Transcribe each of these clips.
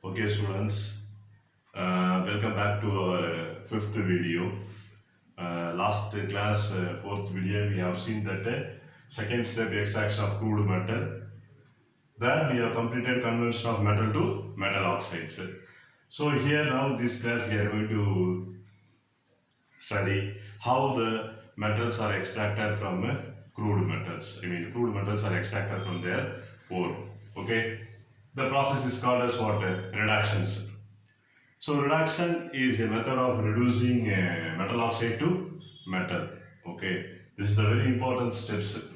Okay, students, welcome back to our fifth video. Last class, fourth video, we have seen that second step extraction of crude metal. There we have completed conversion of metal to metal oxides. So here now this class we are going to study how the metals are extracted from crude metals. Crude metals are extracted from their ore. Okay, the process is called as what? Reductions. So reduction is a method of reducing metal oxide to metal. Okay, this is a very important steps.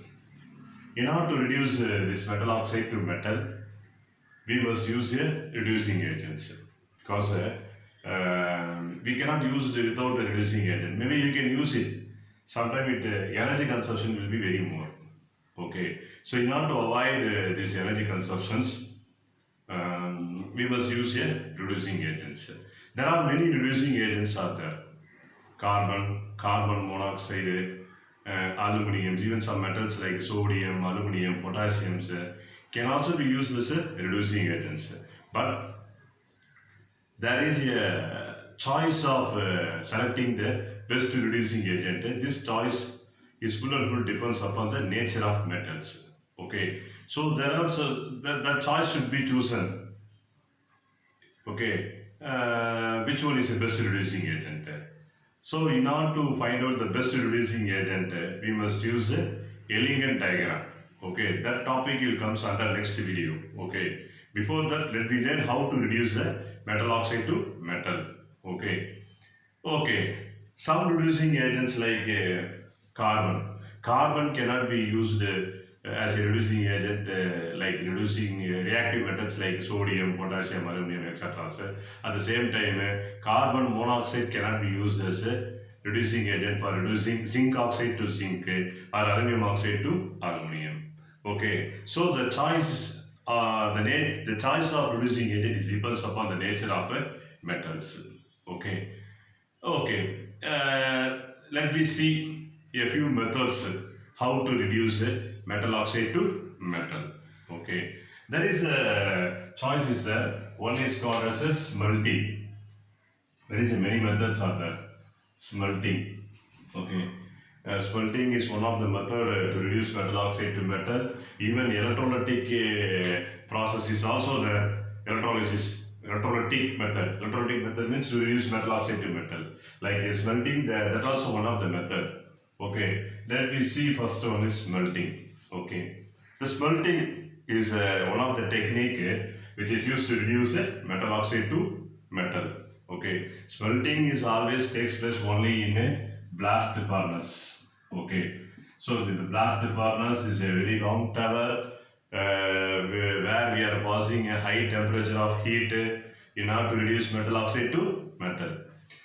In order to reduce this metal oxide to metal, we must use a reducing agents because we cannot use it without a reducing agent. Maybe you can use it. Sometimes energy consumption will be very more. Okay, so in order to avoid these energy consumptions, we must use a reducing agents. There are many reducing agents are there. Carbon monoxide, aluminum, even some metals like sodium, aluminum, potassium can also be used as a reducing agents. But there is a choice of selecting the best reducing agent. This choice is full and full depends upon the nature of metals. Okay, so there also the choice should be chosen. Okay, which one is the best reducing agent? So, in order to find out the best reducing agent, we must use a elegant diagram. Okay, that topic will comes under next video. Okay, before that, let me learn how to reduce the metal oxide to metal. Okay, okay. Some reducing agents like carbon. Carbon cannot be used as a reducing agent, like reducing reactive metals like sodium, potassium, aluminum, etc. So, at the same time, carbon monoxide cannot be used as a reducing agent for reducing zinc oxide to zinc or aluminum oxide to aluminum. Okay, so the choice, the choice of reducing agent is depends upon the nature of metals. Okay, okay. Let me see a few methods how to reduce metal oxide to metal. Okay, there is a choice is there. One is called as a smelting. There is many methods are there. Smelting. Okay. Smelting is one of the method to reduce metal oxide to metal. Even electrolytic process is also the electrolytic method. Electrolytic method means to reduce metal oxide to metal. Like smelting, that also one of the method. Okay. Let me see first one is smelting. Okay. The smelting is one of the technique which is used to reduce metal oxide to metal. Okay, smelting is always takes place only in a blast furnace. Okay, so the blast furnace is a very long tower where we are passing a high temperature of heat in order to reduce metal oxide to metal.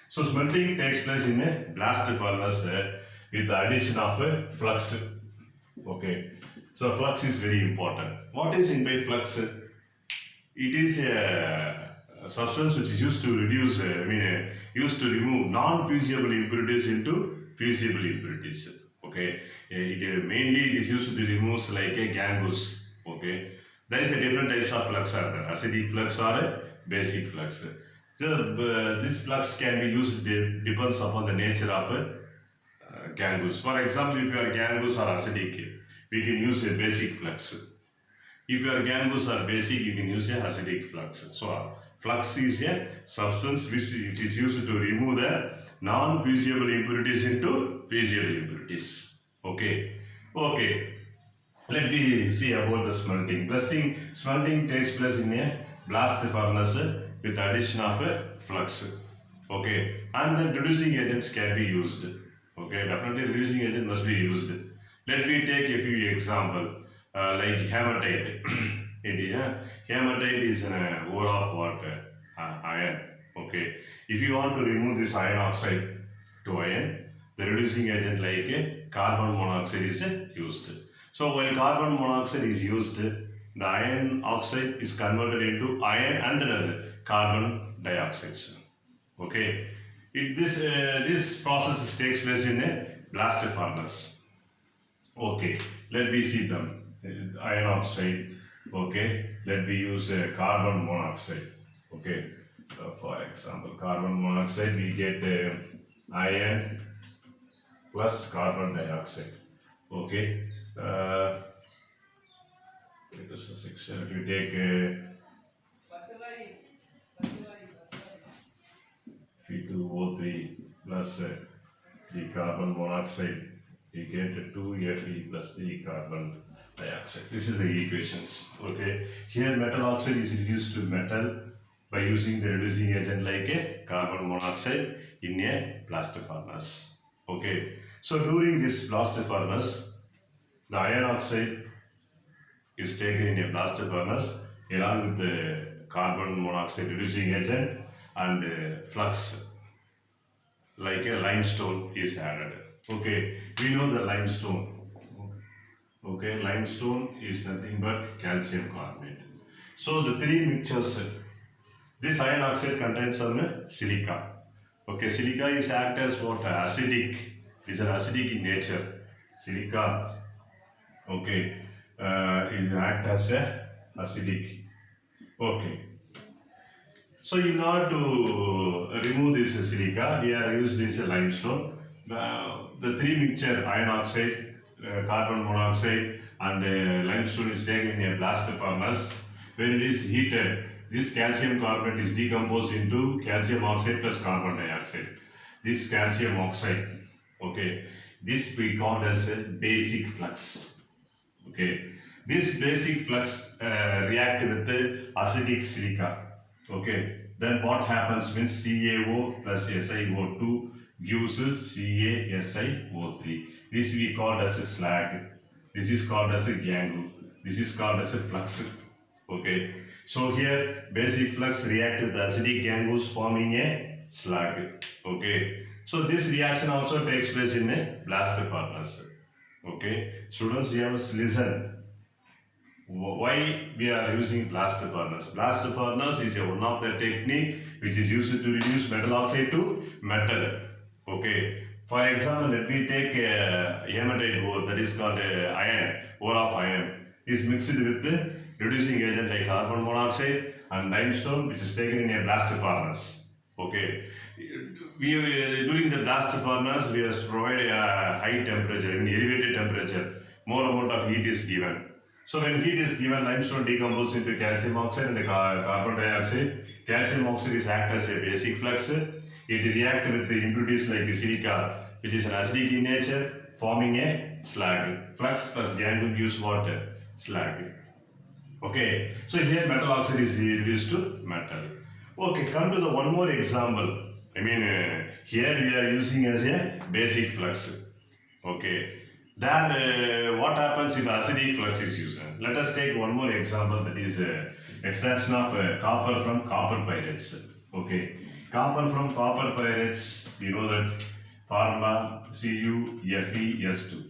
So smelting takes place in a blast furnace with the addition of a flux. Okay, so flux is very important. What is in by flux? It is a substance which is used to reduce, used to remove non-fusible impurities into fusible impurities. Okay, mainly it is used to remove like a gangus. Okay, there is a different types of flux are there, acidic flux or a basic flux. So this flux can be used depends upon the nature of gangus. For example, if you are gangus or acidic, we can use a basic flux. If your gangus are basic, you can use a acidic flux. So, flux is a substance which is used to remove the non-fusible impurities into fusible impurities. Okay. Okay. Let me see about the smelting. Smelting takes place in a blast furnace with addition of a flux. Okay. And the reducing agents can be used. Okay. Definitely reducing agent must be used. Let me take a few example like hematite. Hematite is an ore of what? Iron. Okay. If you want to remove this iron oxide to iron, the reducing agent like carbon monoxide is used. So while carbon monoxide is used, the iron oxide is converted into iron and carbon dioxide. Okay. This process takes place in a blast furnace. Okay, let me see them. Iron oxide. Okay, let me use carbon monoxide. Okay, for example, carbon monoxide, we get iron plus carbon dioxide. Okay, it is a six. We take Fe2O3 plus 3 carbon monoxide. We get 2Fe plus 3 carbon dioxide. This is the equations. Okay, here metal oxide is reduced to metal by using the reducing agent like a carbon monoxide in a blast furnace. Okay, so during this blast furnace, the iron oxide is taken in a blast furnace along with the carbon monoxide reducing agent and flux like a limestone is added. Okay, we know the limestone. Okay, limestone is nothing but calcium carbonate. So the three mixtures, this iron oxide contains some silica. Okay, silica is act as what? Acidic. It is an acidic in nature. Silica, okay, is act as a acidic. Okay. So in order to remove this silica, we are used this limestone. The three mixture iron oxide, carbon monoxide, and limestone is taken in a blast furnace. When it is heated, this calcium carbonate is decomposed into calcium oxide plus carbon dioxide. This calcium oxide, okay, this we call as a basic flux. Okay, this basic flux react with the acidic silica. Okay, then what happens means CaO plus SiO2 gives CaSiO3. This we called as a slag. This is called as a gangue. This is called as a flux. Okay, so here basic flux react with the acidic gangues forming a slag. Okay, so this reaction also takes place in a blast furnace. Okay, students, you have to listen. Why we are using blast furnace? Blast furnace is one of the technique which is used to reduce metal oxide to metal. Okay. For example, let me take hematite ore, that is called iron, ore of iron, is mixed with the reducing agent like carbon monoxide and limestone, which is taken in a blast furnace. Okay. During the blast furnace, we have provided a high temperature, in elevated temperature, more amount of heat is given. So when heat is given, limestone decomposes into calcium oxide and carbon dioxide. Calcium oxide is act as a basic flux. It reacts with the impurities like silica, which is an acidic in nature, forming a slag. Flux plus gangue gives water, slag. Okay, so here metal oxide is reduced to metal. Okay, come to the one more example. Here we are using as a basic flux. Okay, then what happens if acidic flux is used? Let us take one more example, that is extraction of copper from copper pyrites. Okay, copper from copper pyrites, you know that formula CuFeS2.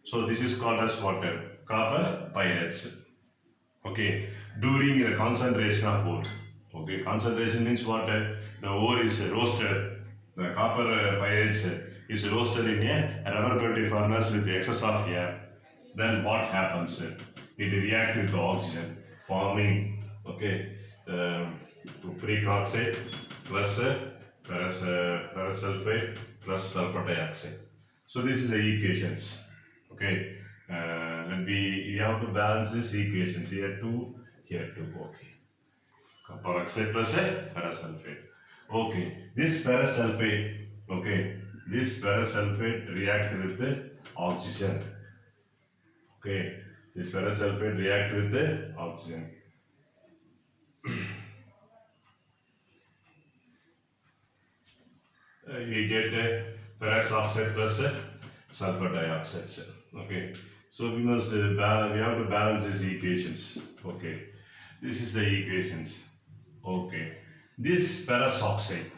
So this is called as what? Copper pyrites. Okay, during the concentration of ore. Okay, concentration means what? The ore is roasted. The copper pyrites is roasted in a reverberative furnace with excess of air. Then what happens? It reacts with the oxygen, forming cupric oxide plus ferrous sulfate plus sulfur dioxide. So this is the equations. Okay, we have to balance these equations, here 2, here 2. Okay, copper oxide plus ferrous sulfate. Okay, this ferrous sulfate, this ferrous sulfate react with the oxygen. Okay, this ferrous sulfate react with the oxygen. We get ferrous oxide plus sulfur dioxide. Okay, so we must we have to balance these equations. Okay, this is the equations. Okay, this ferrous oxide.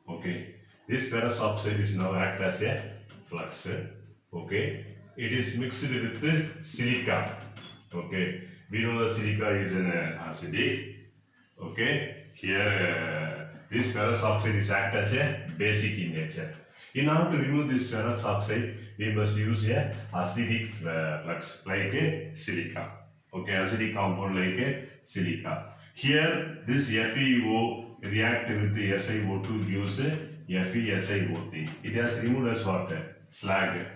Okay, this ferrous oxide is now act as a flux. Okay, it is mixed with the silica. Okay, we know the silica is an acidic. Okay, here this ferrous oxide is act as a basic in nature. In order to remove this ferrous oxide, we must use a acidic flux like a silica. Okay, acidic compound like a silica. Here, this FeO react with the SiO2 gives FeSiO3. It has removed as what? Slag.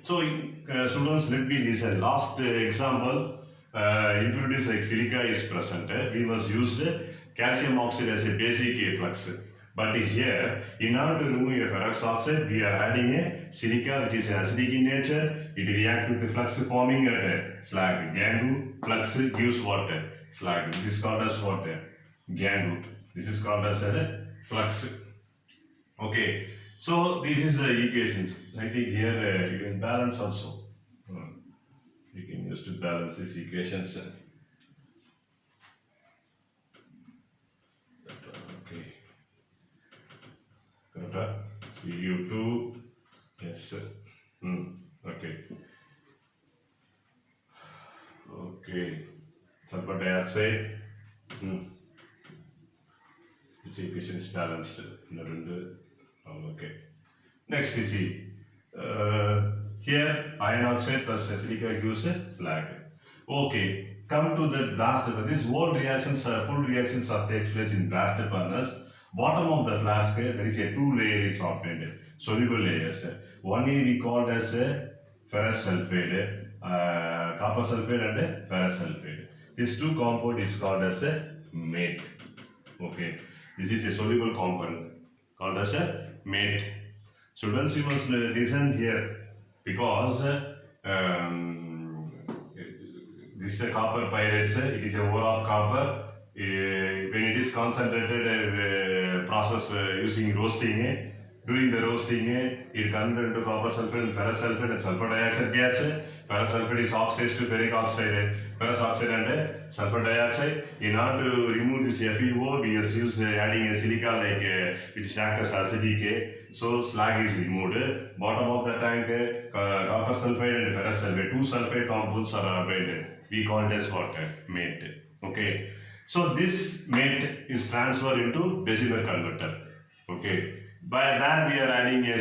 So, students, let me listen. Last example, impurities like silica is present. We must use the calcium oxide as a basic flux. But here, in order to remove a ferrous oxide, we are adding a silica which is acidic in nature. It reacts with the flux forming at slag. Gangu flux gives water. Slag. This is called as water. Gangu. This is called as a flux. Okay. So this is the equations. I think here you can balance also. You can use to balance these equations. Okay. Correct. U2. Yes. Okay. Okay. Sulfur dioxide. Which equation is balanced? Okay. Next you see. Here iron oxide plus silica gives slag. Okay. Come to the blaster. This whole reactions, full reactions are takes place in blaster furnace. Bottom of the flask there is a two layer is obtained. Soluble layers. One is we called as ferrous sulfide, copper sulfide and ferrous sulfide. These two compound is called as a mate. Okay, this is a soluble compound called as a mate. Students, you must listen here because this is a copper pyrites. It is a ore of copper. When it is concentrated process using roasting. During the roasting, it converted into copper sulfate and ferrous sulfate and sulfur dioxide gas. Ferrous sulfate is oxidized to ferric oxide, ferrous oxide and sulfur dioxide. In order to remove this FeO, we use adding a silica like which acts as acidic. So slag is removed. Bottom of the tank, copper sulfide and ferrous sulfate. Two sulfate compounds are obtained. We call it as what? Mate. Okay. So this mate is transferred into Bessemer converter. Okay. By that we are adding a